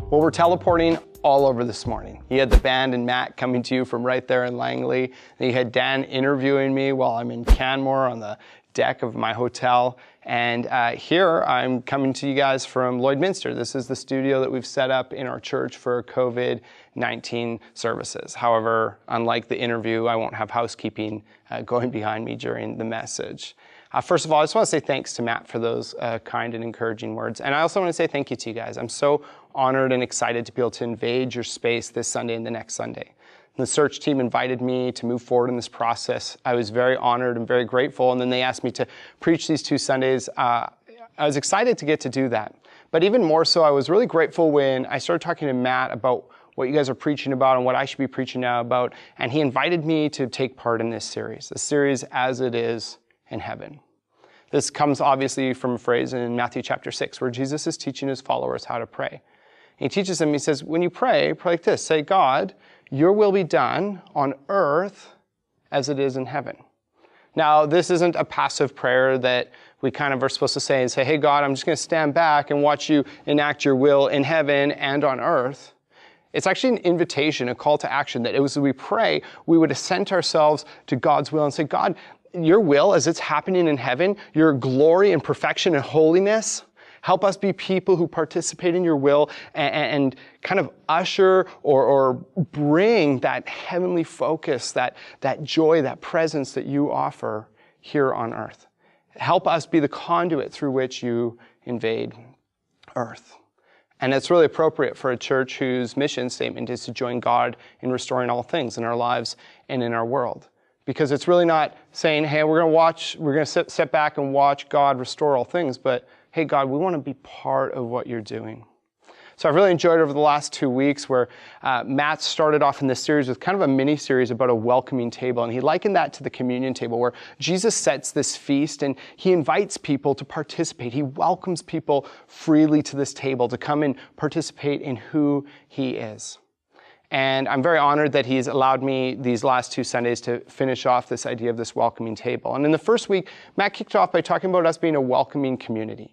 Well, we're teleporting all over this morning. You had the band and Matt coming to you from right there in Langley. And you had Dan interviewing me while I'm in Canmore on the deck of my hotel. And here I'm coming to you guys from Lloydminster. This is the studio that we've set up in our church for COVID-19 services. However, unlike the interview, I won't have housekeeping going behind me during the message. First of all, I just want to say thanks to Matt for those kind and encouraging words. And I also want to say thank you to you guys. I'm so honored and excited to be able to invade your space this Sunday and the next Sunday. The search team invited me to move forward in this process. I was very honored and very grateful. And then they asked me to preach these 2 Sundays. I was excited to get to do that. But even more so, I was really grateful when I started talking to Matt about what you guys are preaching about and what I should be preaching now about. And he invited me to take part in this series As It Is in Heaven. This comes obviously from a phrase in Matthew chapter 6 where Jesus is teaching his followers how to pray. He teaches them, he says, when you pray like this, say, God, your will be done on earth as it is in heaven. Now, this isn't a passive prayer that we kind of are supposed to say and say, hey, God, I'm just going to stand back and watch you enact your will in heaven and on earth. It's actually an invitation, a call to action that as we pray, we would assent ourselves to God's will and say, God, your will as it's happening in heaven, your glory and perfection and holiness, help us be people who participate in your will and kind of usher or bring that heavenly focus, that joy, that presence that you offer here on earth. Help us be the conduit through which you invade earth. And it's really appropriate for a church whose mission statement is to join God in restoring all things in our lives and in our world. Because it's really not saying, hey, we're going to sit back and watch God restore all things, but hey, God, we want to be part of what you're doing. So I've really enjoyed over the last 2 weeks where Matt started off in this series with kind of a mini-series about a welcoming table. And he likened that to the communion table where Jesus sets this feast and he invites people to participate. He welcomes people freely to this table to come and participate in who he is. And I'm very honored that he's allowed me these last 2 Sundays to finish off this idea of this welcoming table. And in the first week, Matt kicked off by talking about us being a welcoming community.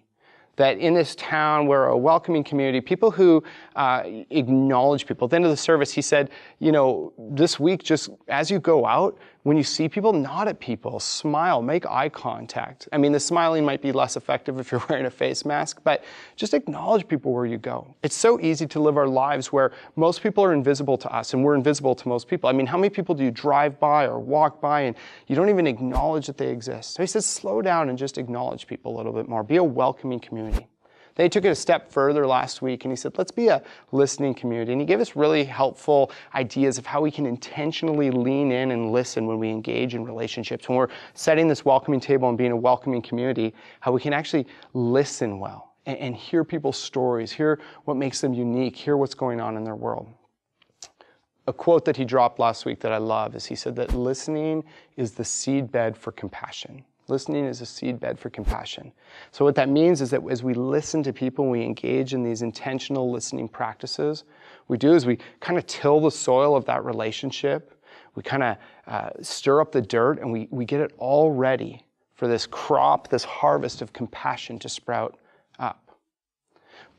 That in this town, we're a welcoming community, people who acknowledge people. At the end of the service, he said, this week, just as you go out, when you see people, nod at people, smile, make eye contact. I mean, the smiling might be less effective if you're wearing a face mask, but just acknowledge people where you go. It's so easy to live our lives where most people are invisible to us and we're invisible to most people. I mean, how many people do you drive by or walk by and you don't even acknowledge that they exist? So he says, slow down and just acknowledge people a little bit more. Be a welcoming community. Then he took it a step further last week and he said, let's be a listening community. And he gave us really helpful ideas of how we can intentionally lean in and listen when we engage in relationships. When we're setting this welcoming table and being a welcoming community, how we can actually listen well and hear people's stories, hear what makes them unique, hear what's going on in their world. A quote that he dropped last week that I love is he said that listening is the seedbed for compassion. Listening is a seedbed for compassion. So what that means is that as we listen to people, we engage in these intentional listening practices, we kind of till the soil of that relationship. We kind of stir up the dirt and we get it all ready for this crop, this harvest of compassion to sprout up.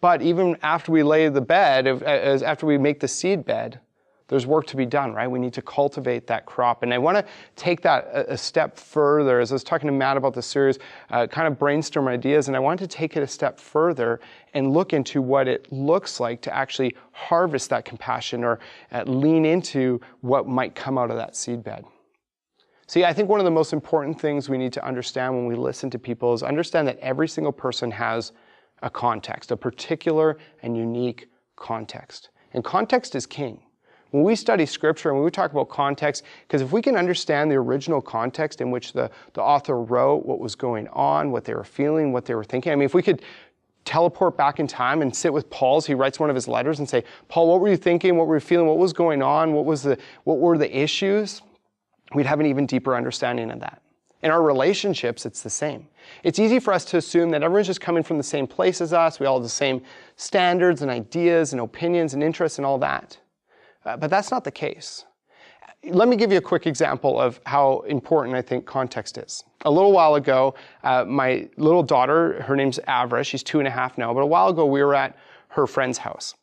But even after we lay the bed, after we make the seedbed, there's work to be done, right? We need to cultivate that crop. And I want to take that a step further. As I was talking to Matt about this series, kind of brainstorm ideas, and I wanted to take it a step further and look into what it looks like to actually harvest that compassion or lean into what might come out of that seedbed. See, I think one of the most important things we need to understand when we listen to people is understand that every single person has a context, a particular and unique context. And context is king. When we study scripture and when we talk about context, because if we can understand the original context in which the author wrote, what was going on, what they were feeling, what they were thinking. I mean, if we could teleport back in time and sit with Paul as he writes one of his letters and say, Paul, what were you thinking? What were you feeling? What was going on? What were the issues? We'd have an even deeper understanding of that. In our relationships, it's the same. It's easy for us to assume that everyone's just coming from the same place as us. We all have the same standards and ideas and opinions and interests and all that. But that's not the case. Let me give you a quick example of how important I think context is. A little while ago, my little daughter, her name's Avra, she's 2.5 now, but a while ago we were at her friend's house.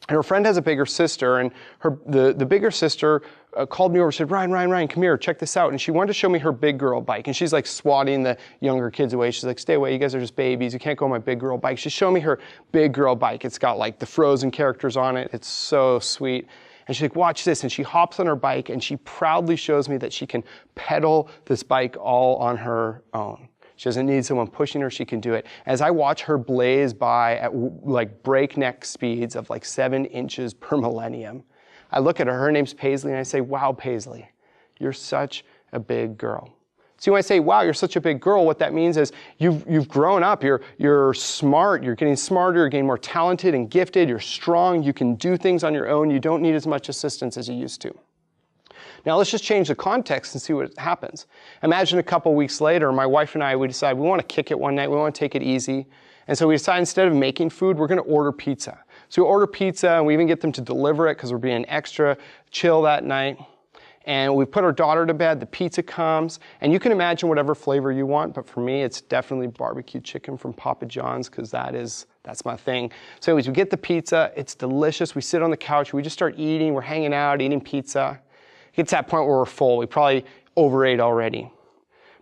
And her friend has a bigger sister, and the bigger sister called me over and said, Ryan, come here, check this out. And she wanted to show me her big girl bike. And she's like swatting the younger kids away. She's like, stay away, you guys are just babies. You can't go on my big girl bike. She's showing me her big girl bike. It's got like the Frozen characters on it. It's so sweet. And she's like, watch this. And she hops on her bike and she proudly shows me that she can pedal this bike all on her own. She doesn't need someone pushing her, she can do it. As I watch her blaze by at like breakneck speeds of like 7 inches per millennium, I look at her name's Paisley, and I say, wow, Paisley, you're such a big girl. See, when I say, wow, you're such a big girl, what that means is you've grown up, you're smart, you're getting smarter, you're getting more talented and gifted, you're strong, you can do things on your own, you don't need as much assistance as you used to. Now let's just change the context and see what happens. Imagine a couple weeks later, my wife and I, we decide we want to kick it one night, we want to take it easy. And so we decide instead of making food, we're going to order pizza. So we order pizza and we even get them to deliver it because we're being extra chill that night. And we put our daughter to bed, the pizza comes, and you can imagine whatever flavor you want, but for me it's definitely barbecue chicken from Papa John's because that's my thing. So anyways, we get the pizza, it's delicious, we sit on the couch, we just start eating, we're hanging out, eating pizza. It gets to that point where we're full. We probably overate already.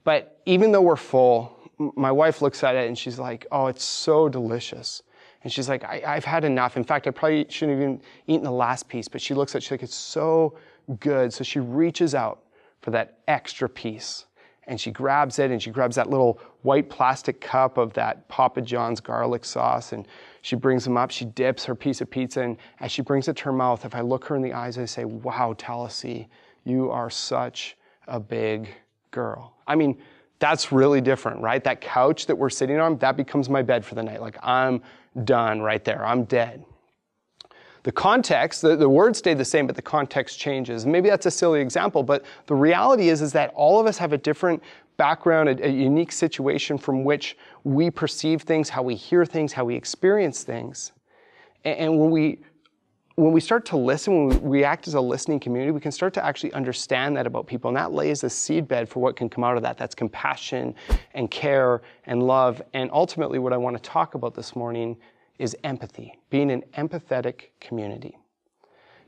But even though we're full, my wife looks at it and she's like, oh, it's so delicious. And she's like, I've had enough. In fact, I probably shouldn't have even eaten the last piece. But she looks at it, she's like, it's so good. So she reaches out for that extra piece. And she grabs it and she grabs that little white plastic cup of that Papa John's garlic sauce. And she brings them up, she dips her piece of pizza, and as she brings it to her mouth, if I look her in the eyes, I say, wow, Taliesin, you are such a big girl. I mean, that's really different, right? That couch that we're sitting on, that becomes my bed for the night. Like, I'm done right there, I'm dead. The context, the words stay the same, but the context changes. Maybe that's a silly example, but the reality is that all of us have a different background, a unique situation from which we perceive things, how we hear things, how we experience things. And when we start to listen, when we act as a listening community, we can start to actually understand that about people. And that lays a seedbed for what can come out of that. That's compassion and care and love. And ultimately, what I want to talk about this morning is empathy, being an empathetic community.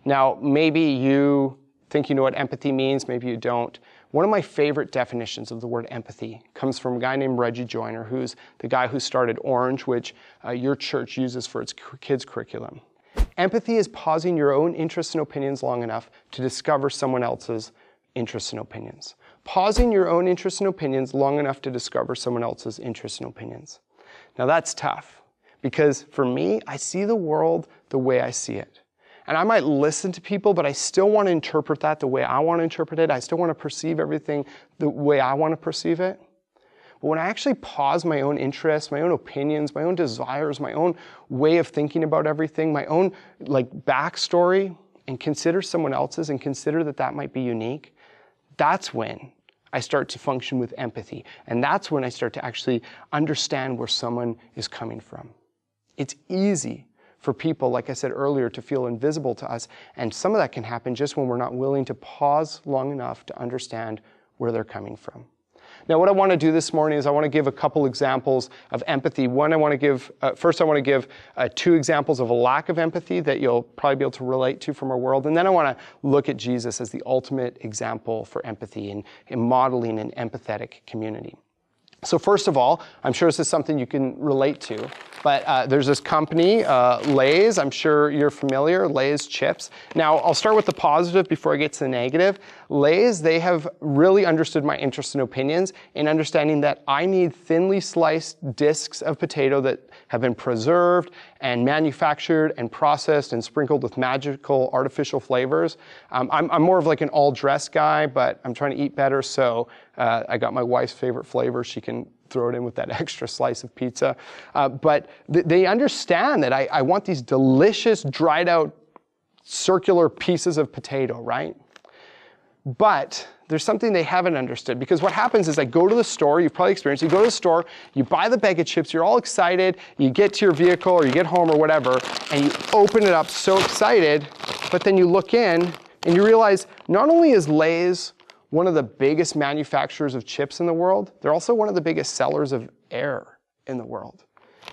Now, maybe you think you know what empathy means, maybe you don't. One of my favorite definitions of the word empathy comes from a guy named Reggie Joyner, who's the guy who started Orange, which your church uses for its kids' curriculum. Empathy is pausing your own interests and opinions long enough to discover someone else's interests and opinions. Pausing your own interests and opinions long enough to discover someone else's interests and opinions. Now that's tough, because for me, I see the world the way I see it. And I might listen to people, but I still want to interpret that the way I want to interpret it. I still want to perceive everything the way I want to perceive it. But when I actually pause my own interests, my own opinions, my own desires, my own way of thinking about everything, my own backstory, and consider someone else's and consider that might be unique, that's when I start to function with empathy. And that's when I start to actually understand where someone is coming from. It's easy for people, like I said earlier, to feel invisible to us. And some of that can happen just when we're not willing to pause long enough to understand where they're coming from. Now, what I want to do this morning is I want to give a couple examples of empathy. One, I want to give, first I want to give 2 examples of a lack of empathy that you'll probably be able to relate to from our world. And then I want to look at Jesus as the ultimate example for empathy and modeling an empathetic community. So first of all, I'm sure this is something you can relate to, but there's this company, Lay's. I'm sure you're familiar, Lay's chips. Now, I'll start with the positive before I get to the negative. Lay's, they have really understood my interests and opinions in understanding that I need thinly sliced discs of potato that have been preserved and manufactured and processed and sprinkled with magical artificial flavors. I'm more of like an all-dressed guy, but I'm trying to eat better, so I got my wife's favorite flavor. She can throw it in with that extra slice of pizza. But they understand that I want these delicious, dried out, circular pieces of potato, right? But there's something they haven't understood, because what happens is I go to the store, you've probably experienced, you go to the store, you buy the bag of chips, you're all excited, you get to your vehicle or you get home or whatever, and you open it up so excited, but then you look in and you realize not only is Lay's one of the biggest manufacturers of chips in the world, they're also one of the biggest sellers of air in the world.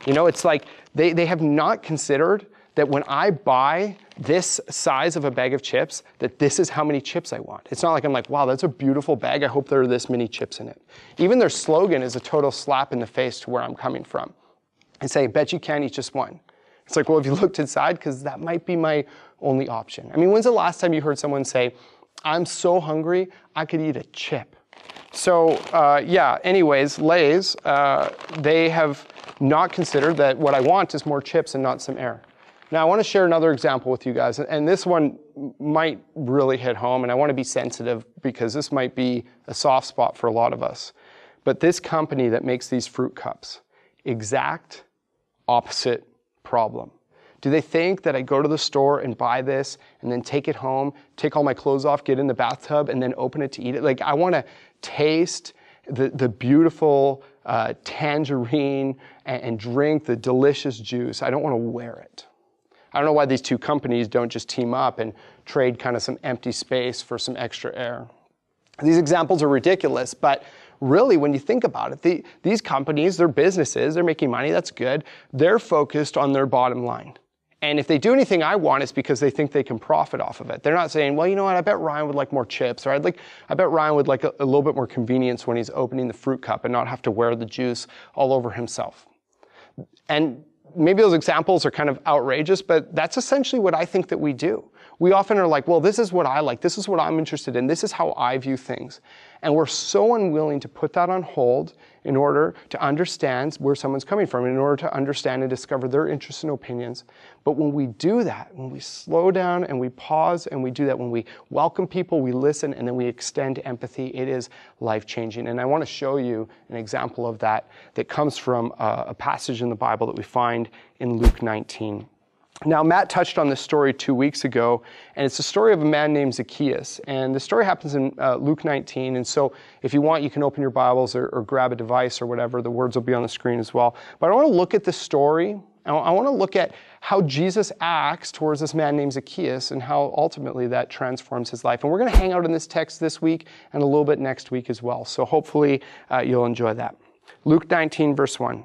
You know, it's like they have not considered that when I buy this size of a bag of chips, that this is how many chips I want. It's not like I'm like, wow, that's a beautiful bag. I hope there are this many chips in it. Even their slogan is a total slap in the face to where I'm coming from. They say, bet you can't eat just one. It's like, well, have you looked inside? Because that might be my only option. I mean, when's the last time you heard someone say, I'm so hungry, I could eat a chip? So yeah, anyways, Lay's, they have not considered that what I want is more chips and not some air. Now I want to share another example with you guys, and this one might really hit home, and I want to be sensitive because this might be a soft spot for a lot of us. But this company that makes these fruit cups, exact opposite problem. Do they think that I go to the store and buy this and then take it home, take all my clothes off, get in the bathtub, and then open it to eat it? Like, I want to taste the beautiful tangerine and drink the delicious juice. I don't want to wear it. I don't know why these two companies don't just team up and trade kind of some empty space for some extra air. These examples are ridiculous, but really, when you think about it, these companies, they're businesses, they're making money, that's good. They're focused on their bottom line. And if they do anything I want, it's because they think they can profit off of it. They're not saying, well, you know what, I bet Ryan would like more chips, or I bet Ryan would like a little bit more convenience when he's opening the fruit cup and not have to wear the juice all over himself. And maybe those examples are kind of outrageous, but that's essentially what I think that we do. We often are like, well, this is what I like, this is what I'm interested in, this is how I view things. And we're so unwilling to put that on hold in order to understand where someone's coming from, in order to understand and discover their interests and opinions. But when we do that, when we slow down and we pause and we do that, when we welcome people, we listen, and then we extend empathy, it is life-changing. And I want to show you an example of that comes from a passage in the Bible that we find in Luke 19. Now, Matt touched on this story 2 weeks ago, and it's the story of a man named Zacchaeus. And the story happens in Luke 19, and so if you want, you can open your Bibles or grab a device or whatever. The words will be on the screen as well. But I want to look at the story. I want to look at how Jesus acts towards this man named Zacchaeus and how ultimately that transforms his life. And we're going to hang out in this text this week and a little bit next week as well. So hopefully you'll enjoy that. Luke 19, verse 1.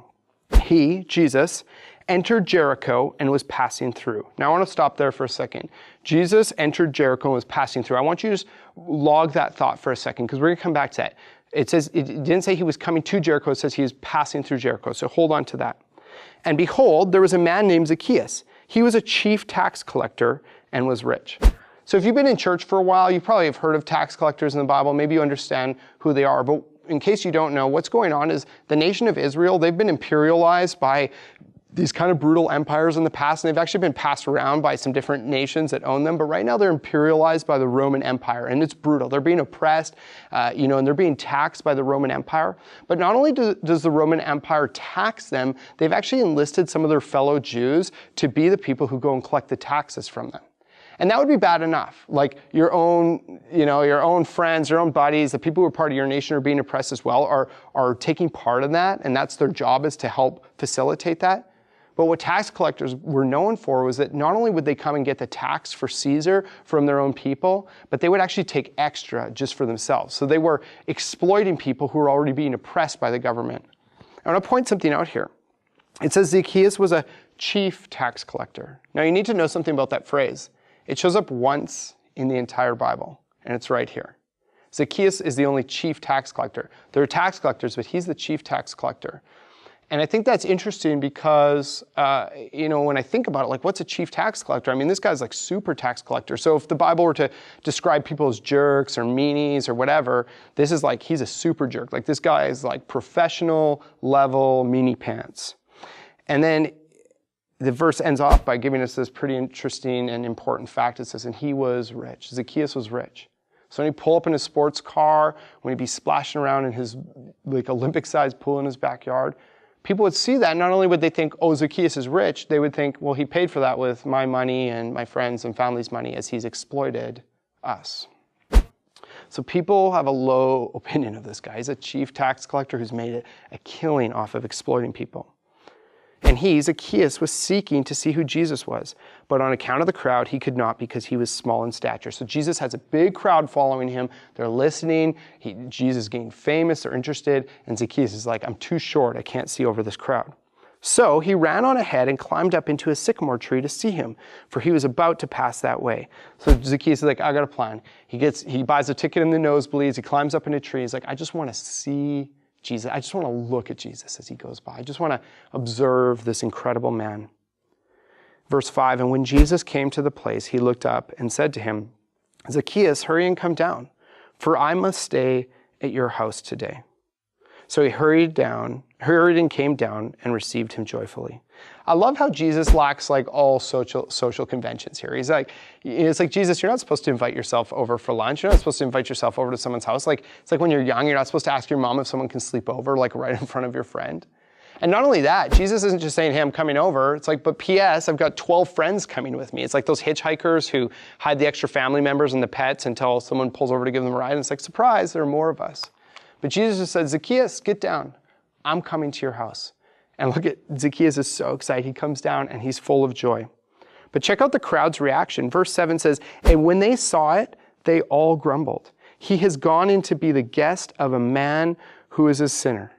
He, Jesus, entered Jericho and was passing through. Now I want to stop there for a second. Jesus entered Jericho and was passing through. I want you to just log that thought for a second because we're going to come back to that. It says, it didn't say he was coming to Jericho, it says he was passing through Jericho. So hold on to that. And behold, there was a man named Zacchaeus. He was a chief tax collector and was rich. So if you've been in church for a while, you probably have heard of tax collectors in the Bible. Maybe you understand who they are. But in case you don't know, what's going on is the nation of Israel, they've been imperialized by these kind of brutal empires in the past, and they've actually been passed around by some different nations that own them, but right now they're imperialized by the Roman Empire, and it's brutal. They're being oppressed, and they're being taxed by the Roman Empire. But not only does the Roman Empire tax them, they've actually enlisted some of their fellow Jews to be the people who go and collect the taxes from them. And that would be bad enough. Like your own friends, your own buddies, the people who are part of your nation are being oppressed as well, are taking part in that, and that's their job, is to help facilitate that. But what tax collectors were known for was that not only would they come and get the tax for Caesar from their own people, but they would actually take extra just for themselves. So they were exploiting people who were already being oppressed by the government. I want to point something out here. It says Zacchaeus was a chief tax collector. Now you need to know something about that phrase. It shows up once in the entire Bible, and it's right here. Zacchaeus is the only chief tax collector. There are tax collectors, but he's the chief tax collector. And I think that's interesting because, when I think about it, like, what's a chief tax collector? I mean, this guy's like super tax collector. So if the Bible were to describe people as jerks or meanies or whatever, this is like, he's a super jerk. Like, this guy is like professional level meanie pants. And then the verse ends off by giving us this pretty interesting and important fact. It says, and he was rich. Zacchaeus was rich. So when he'd pull up in his sports car, when he'd be splashing around in his like Olympic-sized pool in his backyard, people would see that. Not only would they think, oh, Zacchaeus is rich, they would think, well, he paid for that with my money and my friends and family's money as he's exploited us. So people have a low opinion of this guy. He's a chief tax collector who's made a killing off of exploiting people. And he, Zacchaeus, was seeking to see who Jesus was. But on account of the crowd, he could not because he was small in stature. So Jesus has a big crowd following him. They're listening. Jesus is getting famous. They're interested. And Zacchaeus is like, I'm too short. I can't see over this crowd. So he ran on ahead and climbed up into a sycamore tree to see him, for he was about to pass that way. So Zacchaeus is like, I got a plan. He buys a ticket in the nosebleeds. He climbs up in a tree. He's like, I just want to see Jesus. I just want to look at Jesus as he goes by. I just want to observe this incredible man. Verse 5, and when Jesus came to the place, he looked up and said to him, Zacchaeus, hurry and come down, for I must stay at your house today. So he hurried and came down and received him joyfully. I love how Jesus lacks like all social conventions here. It's like, Jesus, you're not supposed to invite yourself over for lunch. You're not supposed to invite yourself over to someone's house. It's like when you're young, you're not supposed to ask your mom if someone can sleep over, like right in front of your friend. And not only that, Jesus isn't just saying, hey, I'm coming over. It's like, but P.S., I've got 12 friends coming with me. It's like those hitchhikers who hide the extra family members and the pets until someone pulls over to give them a ride. And it's like, surprise, there are more of us. But Jesus just said, Zacchaeus, get down. I'm coming to your house. And look at, Zacchaeus is so excited. He comes down and he's full of joy. But check out the crowd's reaction. Verse 7 says, and when they saw it, they all grumbled. He has gone in to be the guest of a man who is a sinner.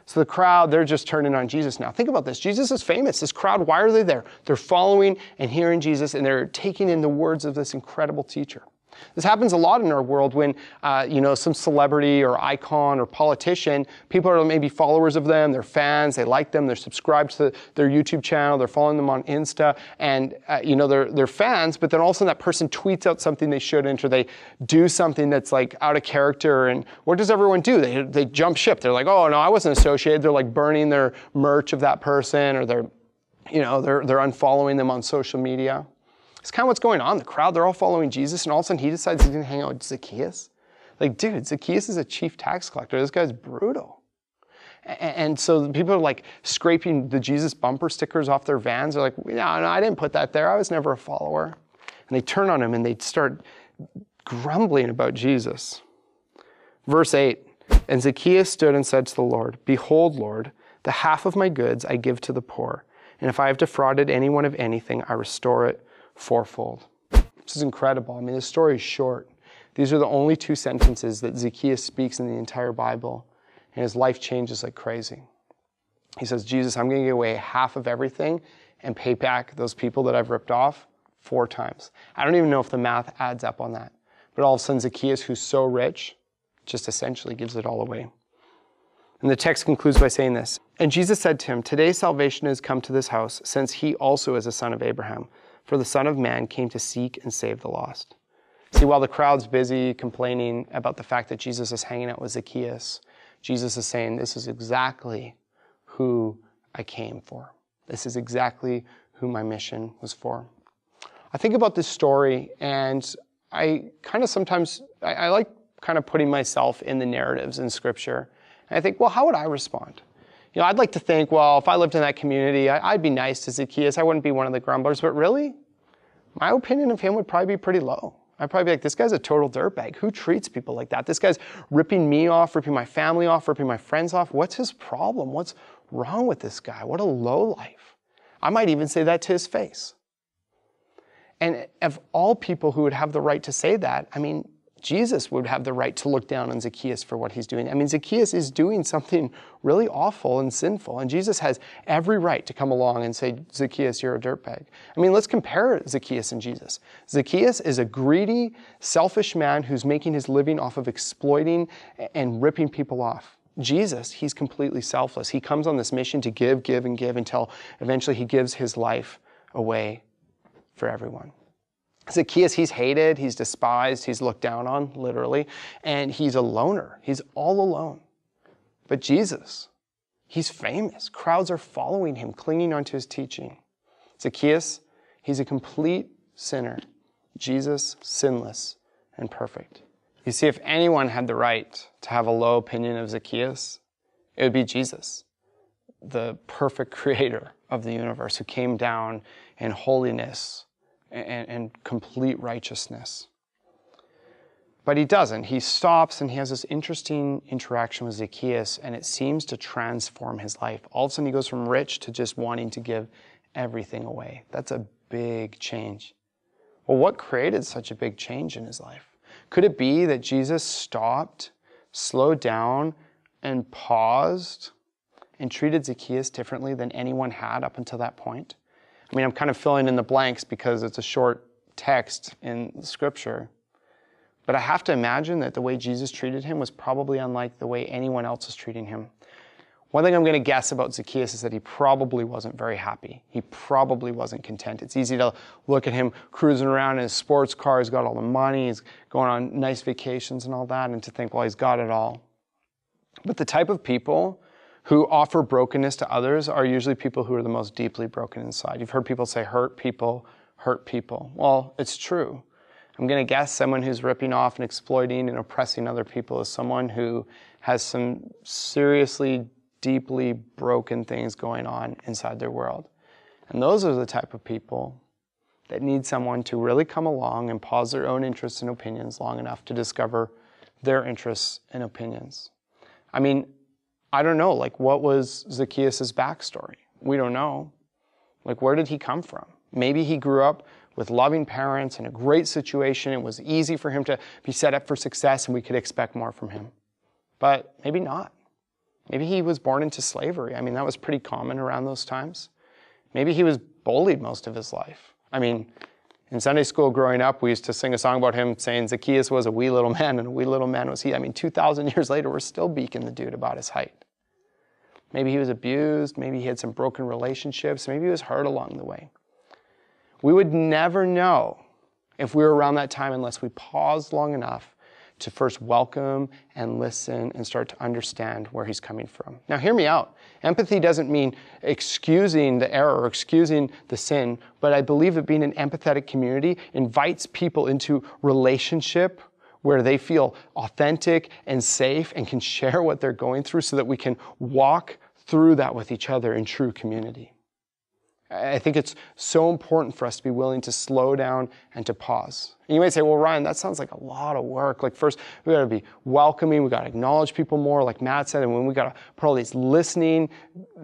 So the crowd, they're just turning on Jesus now. Think about this. Jesus is famous. This crowd, why are they there? They're following and hearing Jesus, and they're taking in the words of this incredible teacher. This happens a lot in our world when, some celebrity or icon or politician, people are maybe followers of them, they're fans, they like them, they're subscribed to their YouTube channel, they're following them on Insta, and, they're fans, but then all of a sudden that person tweets out something they shouldn't, or they do something that's like out of character, and what does everyone do? They jump ship. They're like, oh, no, I wasn't associated. They're like burning their merch of that person, or they're unfollowing them on social media. It's kind of what's going on. The crowd, they're all following Jesus, and all of a sudden he decides he's going to hang out with Zacchaeus. Like, dude, Zacchaeus is a chief tax collector. This guy's brutal. And so people are like scraping the Jesus bumper stickers off their vans. They're like, no, I didn't put that there. I was never a follower. And they turn on him and they start grumbling about Jesus. Verse 8, and Zacchaeus stood and said to the Lord, behold, Lord, the half of my goods I give to the poor. And if I have defrauded anyone of anything, I restore it fourfold. This is incredible. I mean, this story is short. These are the only two sentences that Zacchaeus speaks in the entire Bible, and his life changes like crazy. He says, Jesus, I'm going to give away half of everything and pay back those people that I've ripped off 4 times. I don't even know if the math adds up on that. But all of a sudden, Zacchaeus, who's so rich, just essentially gives it all away. And the text concludes by saying this, and Jesus said to him, today salvation has come to this house, since he also is a son of Abraham. For the Son of Man came to seek and save the lost. See, while the crowd's busy complaining about the fact that Jesus is hanging out with Zacchaeus, Jesus is saying, this is exactly who I came for. This is exactly who my mission was for. I think about this story, and I kind of sometimes, I like kind of putting myself in the narratives in Scripture. And I think, well, how would I respond? I'd like to think, well, if I lived in that community, I'd be nice to Zacchaeus. I wouldn't be one of the grumblers. But really, my opinion of him would probably be pretty low. I'd probably be like, this guy's a total dirtbag. Who treats people like that? This guy's ripping me off, ripping my family off, ripping my friends off. What's his problem? What's wrong with this guy? What a lowlife. I might even say that to his face. And of all people who would have the right to say that, I mean, Jesus would have the right to look down on Zacchaeus for what he's doing. I mean, Zacchaeus is doing something really awful and sinful, and Jesus has every right to come along and say, Zacchaeus, you're a dirtbag. I mean, let's compare Zacchaeus and Jesus. Zacchaeus is a greedy, selfish man who's making his living off of exploiting and ripping people off. Jesus, he's completely selfless. He comes on this mission to give, and give until eventually he gives his life away for everyone. Zacchaeus, he's hated, he's despised, he's looked down on, literally, and he's a loner. He's all alone. But Jesus, he's famous. Crowds are following him, clinging onto his teaching. Zacchaeus, he's a complete sinner. Jesus, sinless and perfect. You see, if anyone had the right to have a low opinion of Zacchaeus, it would be Jesus, the perfect creator of the universe who came down in holiness and complete righteousness. But he doesn't. He stops and he has this interesting interaction with Zacchaeus, and it seems to transform his life. All of a sudden he goes from rich to just wanting to give everything away. That's a big change. Well, what created such a big change in his life? Could it be that Jesus stopped, slowed down, and paused and treated Zacchaeus differently than anyone had up until that point? I mean, I'm kind of filling in the blanks because it's a short text in Scripture. But I have to imagine that the way Jesus treated him was probably unlike the way anyone else is treating him. One thing I'm going to guess about Zacchaeus is that he probably wasn't very happy. He probably wasn't content. It's easy to look at him cruising around in his sports car. He's got all the money. He's going on nice vacations and all that, and to think, well, he's got it all. But the type of people who offer brokenness to others are usually people who are the most deeply broken inside. You've heard people say, hurt people hurt people. Well, it's true. I'm going to guess someone who's ripping off and exploiting and oppressing other people is someone who has some seriously, deeply broken things going on inside their world. And those are the type of people that need someone to really come along and pause their own interests and opinions long enough to discover their interests and opinions. I mean, I don't know, like, what was Zacchaeus' backstory? We don't know. Like, where did he come from? Maybe he grew up with loving parents in a great situation. It was easy for him to be set up for success and we could expect more from him. But maybe not. Maybe he was born into slavery. I mean, that was pretty common around those times. Maybe he was bullied most of his life. I mean, in Sunday school growing up, we used to sing a song about him saying Zacchaeus was a wee little man and a wee little man was he. I mean, 2,000 years later, we're still beaking the dude about his height. Maybe he was abused. Maybe he had some broken relationships. Maybe he was hurt along the way. We would never know if we were around that time unless we paused long enough to first welcome and listen and start to understand where he's coming from. Now, hear me out. Empathy doesn't mean excusing the error or excusing the sin, but I believe that being an empathetic community invites people into relationship where they feel authentic and safe and can share what they're going through so that we can walk through that with each other in true community. I think it's so important for us to be willing to slow down and to pause. And you might say, well, Ryan, that sounds like a lot of work. Like, first, we got to be welcoming. We got to acknowledge people more, like Matt said, and when we got to put all these listening,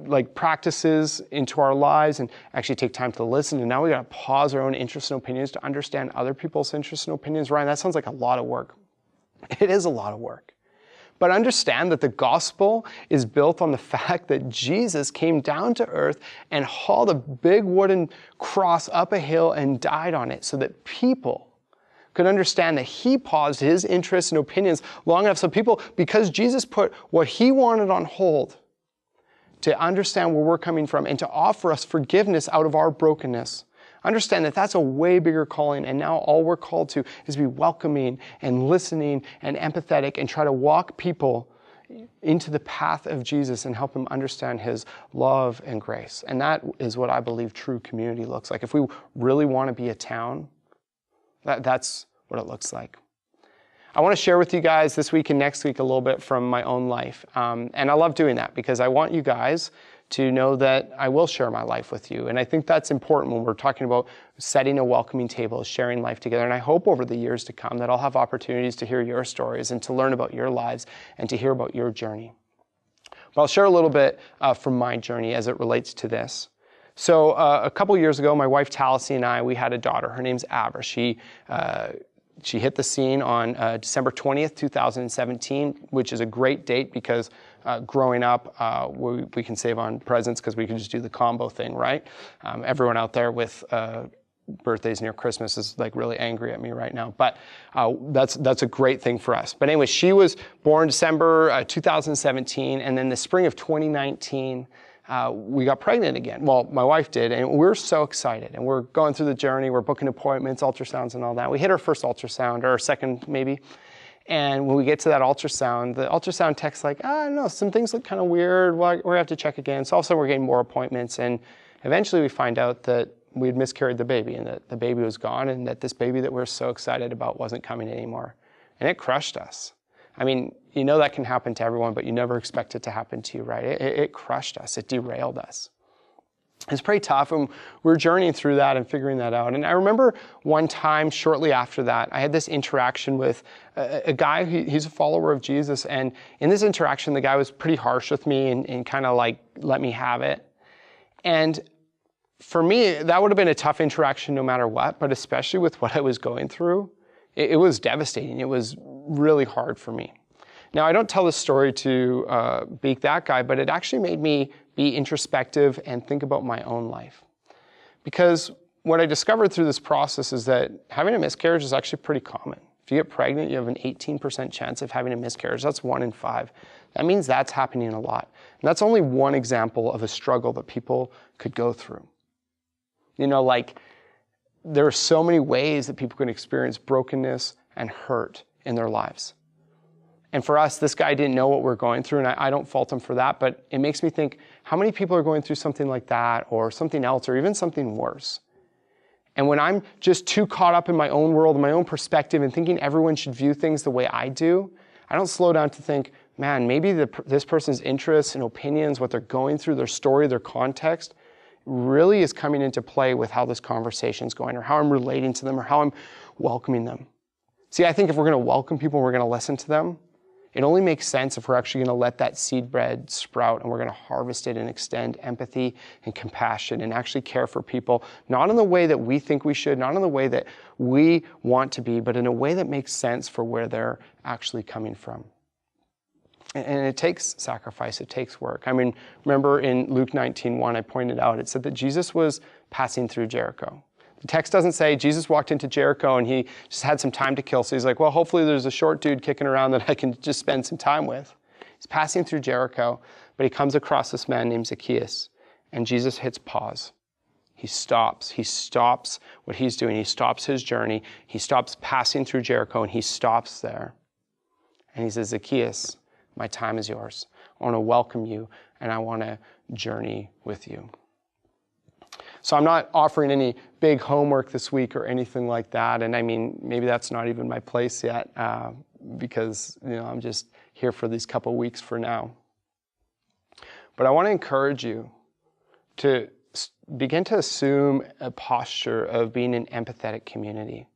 like, practices into our lives and actually take time to listen. And now we got to pause our own interests and opinions to understand other people's interests and opinions. Ryan, that sounds like a lot of work. It is a lot of work. But understand that the gospel is built on the fact that Jesus came down to earth and hauled a big wooden cross up a hill and died on it so that people could understand that he paused his interests and opinions long enough so people, because Jesus put what he wanted on hold, to understand where we're coming from and to offer us forgiveness out of our brokenness. Understand that that's a way bigger calling, and now all we're called to is be welcoming and listening and empathetic and try to walk people into the path of Jesus and help them understand his love and grace. And that is what I believe true community looks like. If we really want to be a town, that's what it looks like. I want to share with you guys this week and next week a little bit from my own life. And I love doing that because I want you guys to know that I will share my life with you. And I think that's important when we're talking about setting a welcoming table, sharing life together. And I hope over the years to come that I'll have opportunities to hear your stories and to learn about your lives and to hear about your journey. But I'll share a little bit from my journey as it relates to this. So a couple years ago, my wife Talisi and I, we had a daughter. Her name's Abra. She hit the scene on December 20th, 2017, which is a great date because growing up, we can save on presents because we can just do the combo thing, right? Everyone out there with birthdays near Christmas is like really angry at me right now, but that's a great thing for us. But anyway, she was born December 2017, and then the spring of 2019, we got pregnant again. Well, my wife did, and we're so excited. And we're going through the journey. We're booking appointments, ultrasounds, and all that. We hit our first ultrasound, or our second maybe. And when we get to that ultrasound, the ultrasound tech's like, I don't know, some things look kind of weird. We're going to have to check again. So also we're getting more appointments. And eventually we find out that we'd miscarried the baby and that the baby was gone and that this baby that we're so excited about wasn't coming anymore. And it crushed us. I mean, you know that can happen to everyone, but you never expect it to happen to you, right? It crushed us. It derailed us. It's pretty tough, and we're journeying through that and figuring that out. And I remember one time shortly after that, I had this interaction with a guy, he's a follower of Jesus, and in this interaction, the guy was pretty harsh with me and kind of like let me have it. And for me, that would have been a tough interaction no matter what, but especially with what I was going through, it was devastating. It was really hard for me. Now, I don't tell this story to be that guy, but it actually made me be introspective and think about my own life. Because what I discovered through this process is that having a miscarriage is actually pretty common. If you get pregnant, you have an 18% chance of having a miscarriage. That's 1 in 5. That means that's happening a lot. And that's only one example of a struggle that people could go through. You know, like, there are so many ways that people can experience brokenness and hurt in their lives. And for us, this guy didn't know what we're going through, and I don't fault him for that, but it makes me think, how many people are going through something like that, or something else, or even something worse? And when I'm just too caught up in my own world, my own perspective, and thinking everyone should view things the way I do, I don't slow down to think, man, maybe this person's interests and opinions, what they're going through, their story, their context, really is coming into play with how this conversation's going, or how I'm relating to them, or how I'm welcoming them. See, I think if we're going to welcome people and we're going to listen to them, it only makes sense if we're actually going to let that seed bread sprout and we're going to harvest it and extend empathy and compassion and actually care for people, not in the way that we think we should, not in the way that we want to be, but in a way that makes sense for where they're actually coming from. And it takes sacrifice, it takes work. I mean, remember in Luke 19:1, I pointed out, it said that Jesus was passing through Jericho. The text doesn't say Jesus walked into Jericho and he just had some time to kill. So he's like, well, hopefully there's a short dude kicking around that I can just spend some time with. He's passing through Jericho, but he comes across this man named Zacchaeus, and Jesus hits pause. He stops what he's doing. He stops his journey. He stops passing through Jericho, and he stops there. And he says, Zacchaeus, my time is yours. I want to welcome you, and I want to journey with you. So I'm not offering any big homework this week or anything like that. And I mean, maybe that's not even my place yet, because I'm just here for these couple weeks for now. But I want to encourage you to begin to assume a posture of being an empathetic community.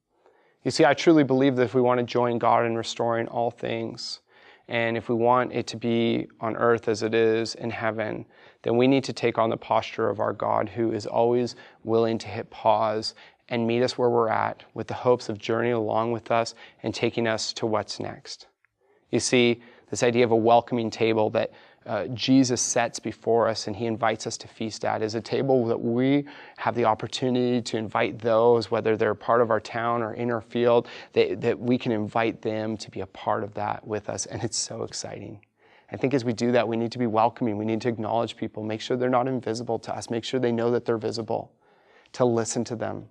You see, I truly believe that if we want to join God in restoring all things, and if we want it to be on earth as it is in heaven, then we need to take on the posture of our God, who is always willing to hit pause and meet us where we're at, with the hopes of journeying along with us and taking us to what's next. You see, this idea of a welcoming table that Jesus sets before us and he invites us to feast at is a table that we have the opportunity to invite those, whether they're part of our town or in our field, that we can invite them to be a part of that with us. And it's so exciting. I think as we do that, we need to be welcoming. We need to acknowledge people, make sure they're not invisible to us, make sure they know that they're visible, to listen to them,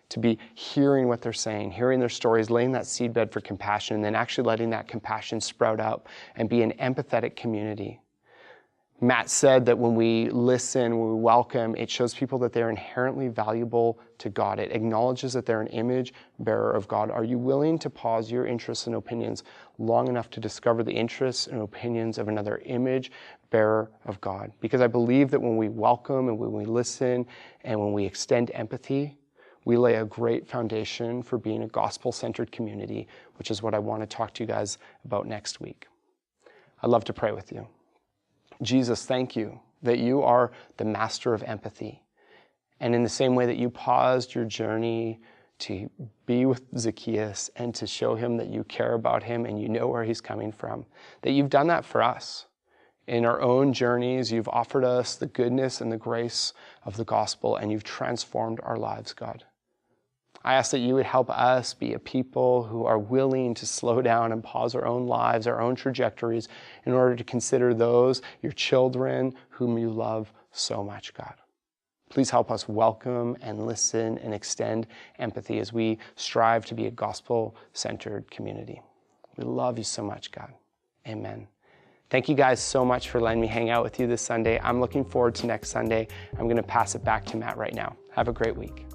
to be hearing what they're saying, hearing their stories, laying that seedbed for compassion, and then actually letting that compassion sprout out and be an empathetic community. Matt said that when we listen, when we welcome, it shows people that they're inherently valuable to God. It acknowledges that they're an image bearer of God. Are you willing to pause your interests and opinions long enough to discover the interests and opinions of another image bearer of God? Because I believe that when we welcome and when we listen and when we extend empathy, we lay a great foundation for being a gospel-centered community, which is what I want to talk to you guys about next week. I'd love to pray with you. Jesus, thank you that you are the master of empathy. And in the same way that you paused your journey to be with Zacchaeus and to show him that you care about him and you know where he's coming from, that you've done that for us. In our own journeys, you've offered us the goodness and the grace of the gospel, and you've transformed our lives, God. I ask that you would help us be a people who are willing to slow down and pause our own lives, our own trajectories, in order to consider those, your children, whom you love so much, God. Please help us welcome and listen and extend empathy as we strive to be a gospel-centered community. We love you so much, God. Amen. Thank you guys so much for letting me hang out with you this Sunday. I'm looking forward to next Sunday. I'm going to pass it back to Matt right now. Have a great week.